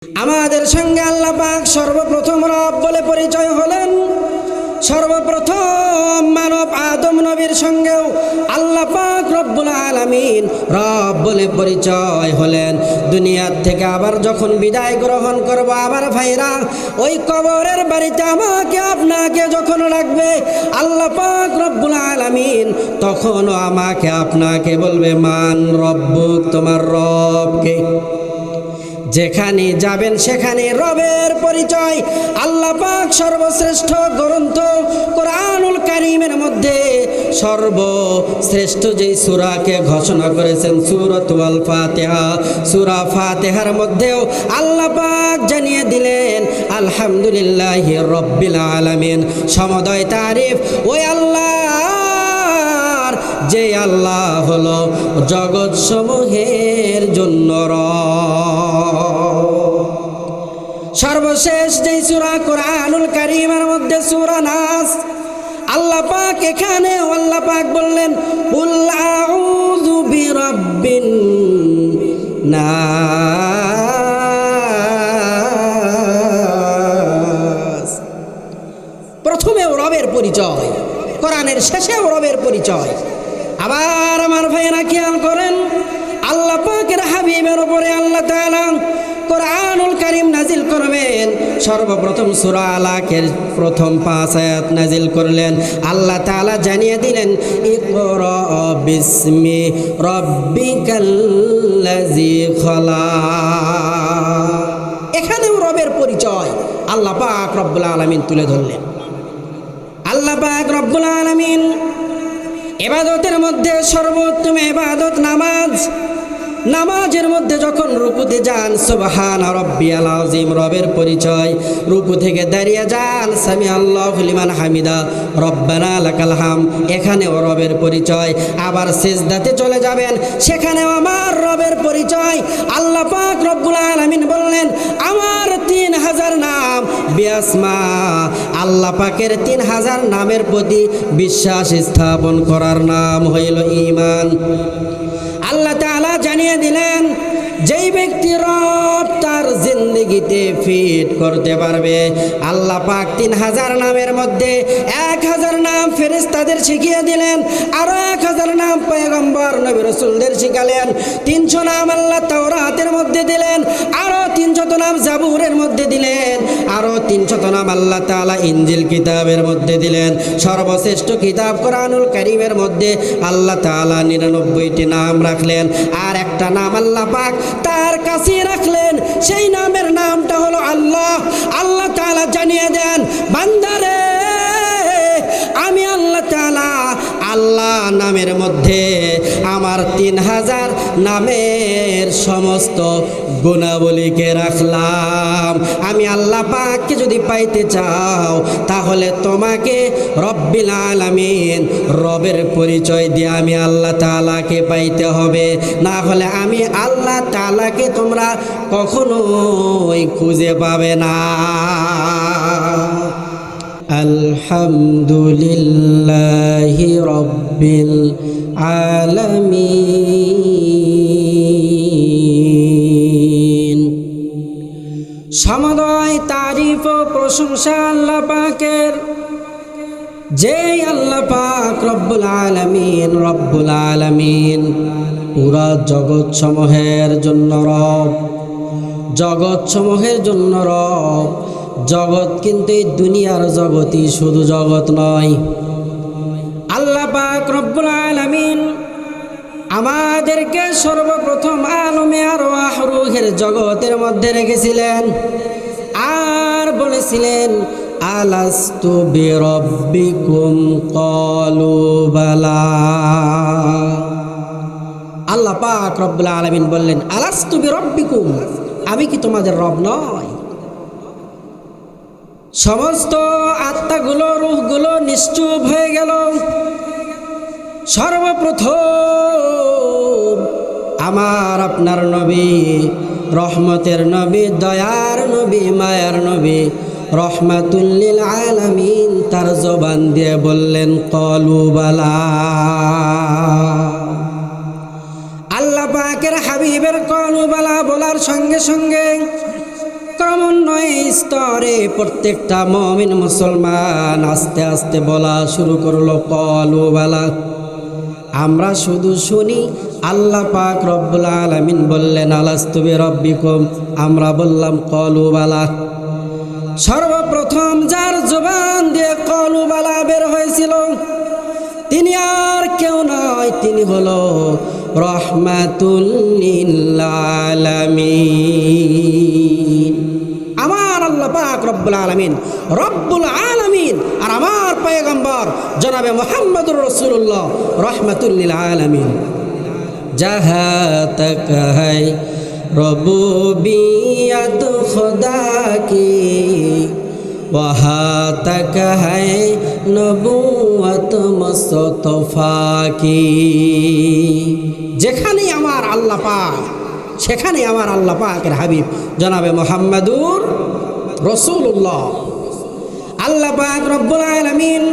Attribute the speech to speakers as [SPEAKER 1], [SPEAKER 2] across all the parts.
[SPEAKER 1] আমাদের সঙ্গে আল্লাহ পাক সর্বপ্রথম রব বলে পরিচয় হলেন। সর্বপ্রথম মানব আদম নবীর সঙ্গেও আল্লাহ পাক রব্বুল আলামিন রব বলে পরিচয় হলেন। দুনিয়ার থেকে আবার যখন বিদায় গ্রহণ করব, আবার ভাইরা ওই কবরের বাড়িতে আমাকে আপনাকে যখন রাখবে আল্লাহ পাক রব্বুল আলামিন, তখনও আমাকে আপনাকে বলবে মান রব্বুক, তোমার রবকে। যেখানে যাবেন সেখানে রবের পরিচয় আল্লাহ পাক সর্বশ্রেষ্ঠ গ্রন্থ কোরআনুল কারীমের মধ্যে সর্বশ্রেষ্ঠ যেই সূরাকে ঘোষণা করেছেন সূরাতুল ফাতিহা, সূরা ফাতিহার মধ্যেও আল্লাহ পাক জানিয়ে দিলেন আলহামদুলিল্লাহি রাব্বিল আলামিন। সমদয় তারিফ ওই আল্লাহর, যে আল্লাহ হলো জগৎ সমূহের জন্য সর্বশেষ যেই সূরা কোরআনুল কারীমের মধ্যে সূরা নাস, আল্লাহ পাক এখানে আল্লাহ পাক বললেন কুল আউযু বিরাব্বিন নাস। প্রথমেও রবের পরিচয়, কোরআনের শেষেও রবের পরিচয়। আবার আমার ভাইয়েরা খেয়াল করেন, আল্লাহ পাকের হাবিবের উপরে আল্লাহ তাআলা কোরআনুল কারীম নাজিল করবেন। সর্বপ্রথম সূরা আলাকের প্রথম 5 আয়াত নাজিল করলেন। আল্লাহ তাআলা জানিয়ে দিলেন ইকরা বিসমি রাব্বিকাল্লাযী খালাক। এখানেও রবের পরিচয় আল্লাহ পাক রব্বুল আলামিন তুলে ধরলেন। আল্লাহ পাক রব্বুল আলামিন ইবাদতের মধ্যে সর্বোত্তম ইবাদত নামাজ। নামাজের মধ্যে যখন রুকুতে যান সুবহান রাব্বিয়াল আযীম, রবের পরিচয়। রুকু থেকে দাঁড়িয়ে যান সামি আল্লাহু লিমান হামিদা রব্বানা লাকাল হামদ, এখানেও রবের পরিচয়। আবার সিজদাতে চলে যাবেন, সেখানেও আমার রবের পরিচয়। আল্লাহ পাক রব্বুল আলামিন বললেন আমার 3000 নাম বিআসমা, আল্লাহ পাকের 3000 নামের প্রতি বিশ্বাস স্থাপন করার নাম হইল ঈমান। আল্লাহ তাআলা জানিয়ে দিলেন যেই ব্যক্তি রব তার জিন্দেগিতে ফিট করতে পারবে, আল্লাহ পাক 3000 নামের মধ্যে 1000 নাম ফেরেশতাদের শিখিয়ে দিলেন, আরো 1000 নাম পয়গম্বর নবী রাসূলদের শিখালেন, 300 নাম আল্লাহ তাওরাতের মধ্যে দিলেন, আরো 300 নাম জাবুরের মধ্যে দিলেন, আরো 300 নাম আল্লাহ তাআলা ইনজিল কিতাবের মধ্যে দিলেন। সর্বশ্রেষ্ঠ কিতাব কোরআনুল কারীমের মধ্যে আল্লাহ তাআলা 99টি নাম রাখলেন, আর একটা নাম আল্লাহ পাক তার কাছে রাখলেন, সেই নামের নামটা হলো আল্লাহ। আল্লাহ তাআলা জানিয়ে দেন বান্দারে আমি আল্লাহ তাআলা আল্লাহ নামের মধ্যে আমার 3000 নামের সমস্ত গুণাবলীকে রাখলাম। আমি আল্লাহ পাককে যদি পাইতে চাও তাহলে তোমাকে রব্বিল আলামিন রবের পরিচয় দিয়ে আমি আল্লাহ তাআলাকে পাইতে হবে, না হলে আমি আল্লাহ তাআলাকে তোমরা কখনোই খুঁজে পাবে না। আলহামদুলিল্লাহি রাব্বিল আলামিন। সমদয় তারিফ ও প্রশংসা আল্লাহ পাকের, যেই আল্লাহ পাক রব্বুল আলামিন পুরা জগৎ সমূহের জন্য রব, জগৎ সমূহের জন্য রব। জগৎ কিন্তু এই দুনিয়ার জগতই শুধু জগৎ নয়। আল্লাহ পাক রব্বুল আলামিন আমাদেরকে সর্বপ্রথম আলমে আরওয়াহ রূহের জগতের মধ্যে রেখেছিলেন, আর বলেছিলেন আলাস্তু বিরাব্বিকুম ক্বালু বালা। আল্লাহ পাক রব্বুল আলামিন বললেন আলাস্তু বিরাব্বিকুম, আমি কি তোমাদের রব নয়? সমস্ত আত্মাগুলো রূহগুলো নিশ্চুপ হয়ে গেল। সর্বপ্রথম আমার আপনার নবী, রহমতের নবী, দয়ার নবী, মায়ার নবী, রহমাতুল লিল আলামিন তার জবান দিয়ে বললেন ক্বালু বালা। আল্লাহ পাকের হাবিবের ক্বালু বালা বলার সঙ্গে সঙ্গে স্তরে প্রত্যেকটা মুমিন মুসলমান আস্তে আস্তে বলা শুরু করলো ক্বালু বালা। আমরা শুধু শুনি আল্লাহ পাক রব্বুল আলামিন বললেন আলাস্তু বিরাব্বিকুম, আমরা বললাম ক্বালু বালা। সর্বপ্রথম যার জবান দিয়ে ক্বালু বালা বের হয়েছিল তিনি আর কেউ নয়, তিনি হলো রহমাতুল লিল আলামিন। আমার আল্লাহ পাক রব্বুল আলামিন, রব্বুল আলামিন, আর আমার পয়গম্বর জনাবে মুহাম্মদুর রাসূলুল্লাহ রহমাতুল লিল আলামিন। जहाँ तक है रबूबियत खुदा की, वहाँ तक है नबूवत मुस्तफा की। যেখানে আমার আল্লাহ পাক সেখানে আমার আল্লাহ পাকের হাবিব জনাবে মুহাম্মদুর রাসূলুল্লাহ। আল্লাহ পাক রব্বুল আলামিন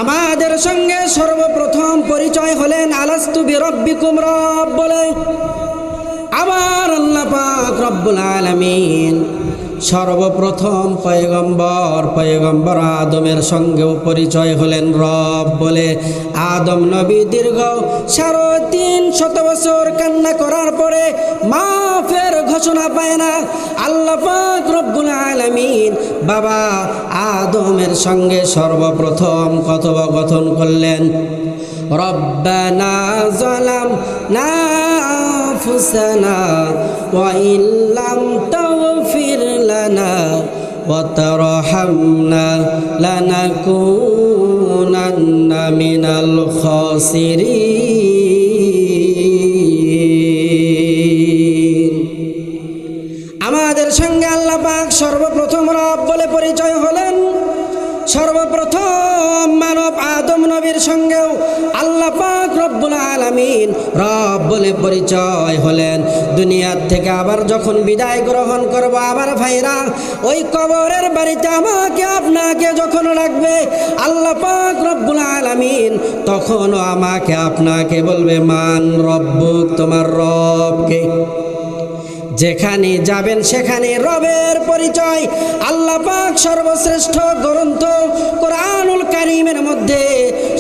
[SPEAKER 1] আমাদের সঙ্গে সর্বপ্রথম পরিচয় হলেন আলাস্তু বিরাব্বিকুম রব বলে। আমার আল্লাহ পাক রব্বুল আলামিন সর্বপ্রথম পয়গম্বর আদমের সঙ্গেও পরিচয় হলেন রব বলে। আদম নবী দীর্ঘ ৩৫০ বছর কান্না করার পরে মাফের ঘোষণা পায় না। আল্লাহ পাক রব্বুল আলামিন বাবা আদমের সঙ্গে সর্বপ্রথম কথোপকথন করলেন। রব্বানা যালামনা আনফুসানা ওয়া ইল্লাম তাগফির লানা ওয়া তারহামনা লানাকুনান্না মিনাল খাসিরিন। আমাদের সঙ্গে আল্লাহ পাক সর্বপ্রথম রব বলে পরিচয় হলেন। সর্বপ্রথম মানব আদম নবীর সঙ্গেও আল্লাহ পাক রব্বুল আলামিন রব বলে পরিচয় হলেন। দুনিয়ার থেকে আবার যখন বিদায় গ্রহণ করব আমার ভাইরা, ওই কবরের বাড়িতে আমাকে আপনাকে যখন রাখবে আল্লাহ পাক রব্বুল আলামিন তখনও আমাকে আপনাকে বলবে মান রব্বুক, তোমার রবকে। যেখানে যাবেন সেখানে রবের পরিচয় আল্লাহ পাক সর্বশ্রেষ্ঠ গ্রন্থ কোরআনুল কারীমের মধ্যে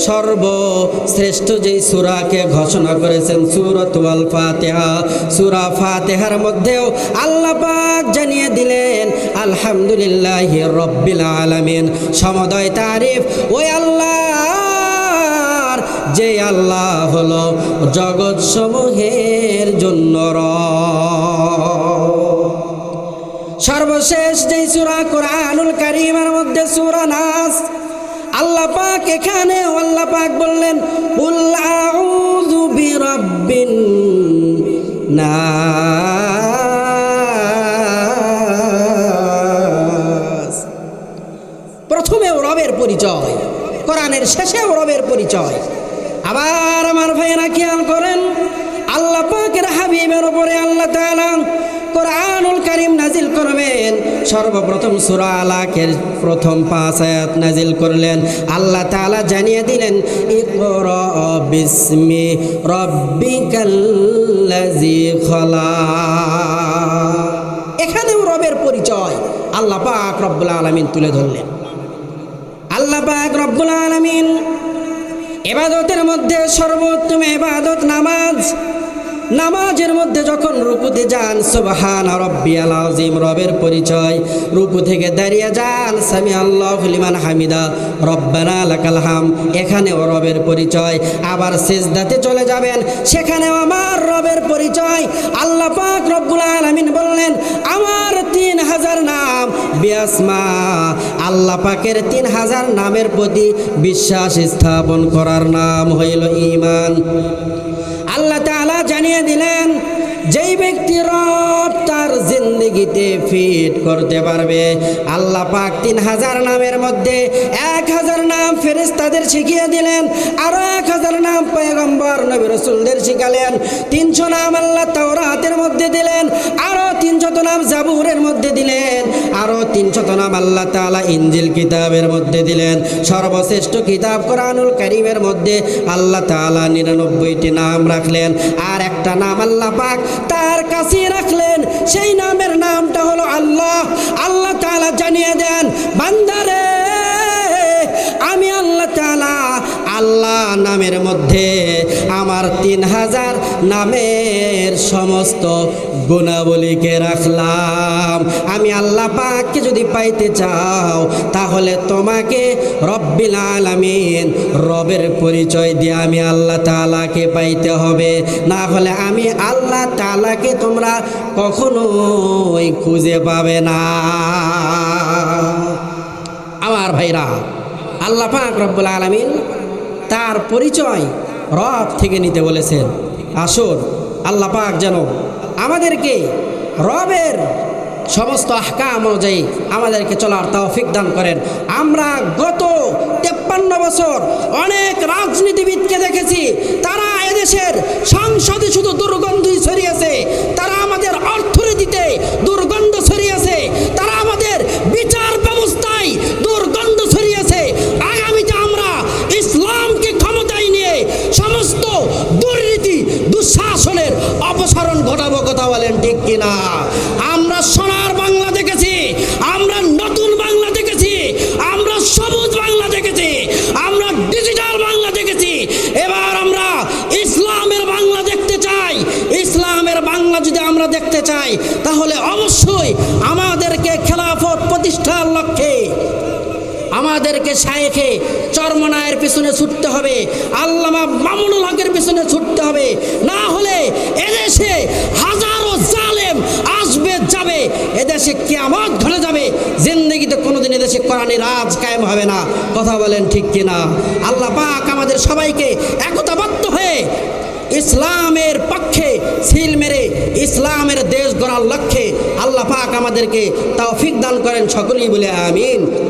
[SPEAKER 1] সর্বশ্রেষ্ঠ যেই সূরাকে ঘোষণা করেছেন সূরাতুল ফাতিহা, সূরা ফাতিহার মধ্যেও আল্লাহ পাক জানিয়ে দিলেন আলহামদুলিল্লাহি রাব্বিল আলামিন। সমদয় তারিফ ওই আল্লাহর যে আল্লাহ হলো জগৎ সমূহের জন্য সর্বশেষ যেই সূরা কোরআনুল কারীমের মধ্যে সূরা নাস, আল্লাহ পাক এখানে আল্লাহ পাক বললেন কুল আউযু বিরাব্বিন নাস। প্রথমেও রবের পরিচয়, কোরআনের শেষেও রবের পরিচয়। আবার আমার ভাইয়েরা খেয়াল করেন, আল্লাহ পাকের হাবিবের উপরে আল্লাহ তাআলা কোরআনুল কারীম নাজিল করবেন। সর্বপ্রথম সূরা আলাকের প্রথম ৫ আয়াত নাজিল করলেন। আল্লাহ তাআলা জানিয়ে দিলেন ইকরা বিসমি রাব্বিকাল্লাযী খালাক। এখানেও রবের পরিচয় আল্লাহ পাক রব্বুল আলামিন তুলে ধরলেন। আল্লাহ পাক রব্বুল আলামিন ইবাদতের মধ্যে সর্বোত্তম ইবাদত নামাজ। নামাজের মধ্যে যখন রুকুতে যান সুবহানা রাব্বিয়াল আযীম, রবের পরিচয়। রুকু থেকে দাঁড়িয়ে যান সামি আল্লাহু লিমান হামিদা রব্বানা লাকাল হাম, এখানেও রবের পরিচয়। আবার সিজদাতে চলে যাবেন, সেখানেও আমার রবের পরিচয়। আল্লাহ পাক রব্বুল আলামিন বললেন আমার ৩০০০ নাম বিআসমা, আল্লাহ পাকের ৩০০০ নামের প্রতি বিশ্বাস স্থাপন করার নাম হইল ঈমান। আল্লাহ তাআলা জানিয়ে দিলেন যেই ব্যক্তি রব তার জিন্দেগিতে ফিট করতে পারবে, আল্লাহ পাক ৩০০০ নামের মধ্যে ১০০০ নাম ফেরেশতাদের শিখিয়ে দিলেন, আরো ১০০০ নাম পয়গম্বর নবী রাসূলদের শিখালেন। ৩০০ নাম আল্লাহ তাওরাতের মধ্যে দিলেন, আরো ৩০০ নাম জাবুরের মধ্যে দিলেন, আরো ৩০০ নাম আল্লাহ তাআলা ইনজিল কিতাবের মধ্যে দিলেন। সর্বশ্রেষ্ঠ কিতাব কোরআনুল কারীমের মধ্যে আল্লাহ তাআলা ৯৯টি নাম রাখলেন, আর একটা নাম আল্লাহ পাক তার কাছে রাখলেন। সেই নামের নামটা হলো আল্লাহ। আল্লাহ নামের মধ্যে আমার 3000 নামের সমস্ত গুণাবলীকে রাখলাম। আমি আল্লাহ পাককে যদি পাইতে চাও তাহলে তোমাকে রব্বিল আলামিন রবের পরিচয় দিয়ে আমি আল্লাহ তাআলাকে পাইতে হবে, না হলে আমি আল্লাহ তাআলাকে তোমরা কখনোই খুঁজে পাবে না। আমার ভাইরা, আল্লাহ পাক রব্বুল আলামিন তার পরিচয় রব থেকে নিতে বলেছেন। আসুন আল্লাহ পাক যেন আমাদেরকে রবের সমস্ত আহকাম অনুযায়ী আমাদেরকে চলার তৌফিক দান করেন। আমরা গত 53 বছর অনেক রাজনীতিবিদকে দেখেছি, তারা এদেশের সংসদে শুধু দুর্গন্ধই ছড়িয়েছে, তারা আমাদের অর্থনীতিতে দুর্গন্ধ ছড়িয়েছে, তারা আমাদের বিচার ব্যবস্থায় দুর্গন্ধ ছড়িয়েছে। আগামীতে আমরা ইসলামকে ক্ষমতায় নিয়ে সমস্ত দুর্নীতি দুঃশাসনের অপসারণ ঘটাবো। কথা বলেন ঠিক কিনা? আমরা সোনার বাংলা দেখেছি, আমরা নতুন বাংলা দেখেছি, আমরা সবুজ বাংলা দেখেছি, আমরা ডিজিটাল বাংলা দেখেছি। এবার আমরা ইসলামের বাংলা দেখতে চাই। ইসলামের বাংলা যদি আমরা দেখতে চাই তাহলে অবশ্যই আমাদেরকে খেলাফত প্রতিষ্ঠার লক্ষ্যে আমাদেরকে শায়েখে চরমনায়ের পিছনে ছুটতে হবে, আল্লামা মামুনুল হকের পিছনে ছুটতে হবে। না হলে এদেশে হাজারো জালেম আসবে যাবে, এদেশে কিয়ামত ঘটে যাবে, জিন্দেগিতে কোনোদিন এদেশে কোরআনী রাজ কায়েম হবে না। কথা বলেন ঠিক কিনা? আল্লাহ পাক আমাদের সবাইকে একতাবদ্ধ হয়ে ইসলামের পক্ষে সিল মেরে ইসলামের দেশ গড়ার লক্ষ্যে আল্লাহ পাক আমাদেরকে তৌফিক দান করেন। সকলেই বলে আমিন।